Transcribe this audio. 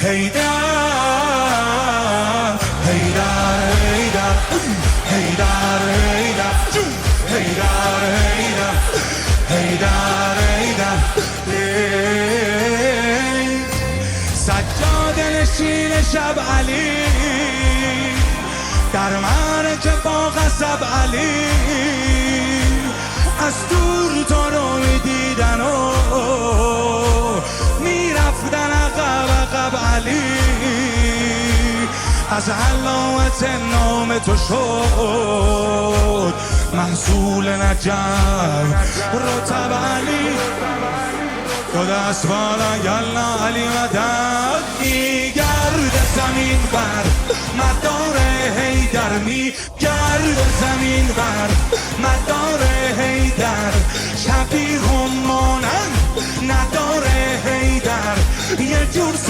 حیدر حیدر حیدر حیدر حیدر حیدر حیدر حیدر سجاده نشین شب علی در معرکه با غضب علی از دور تو رو میدیدن و میرفتن عقب علی از علامت نام تو شد محصول نجف رتب علی دو دست بالا یلا علی مدد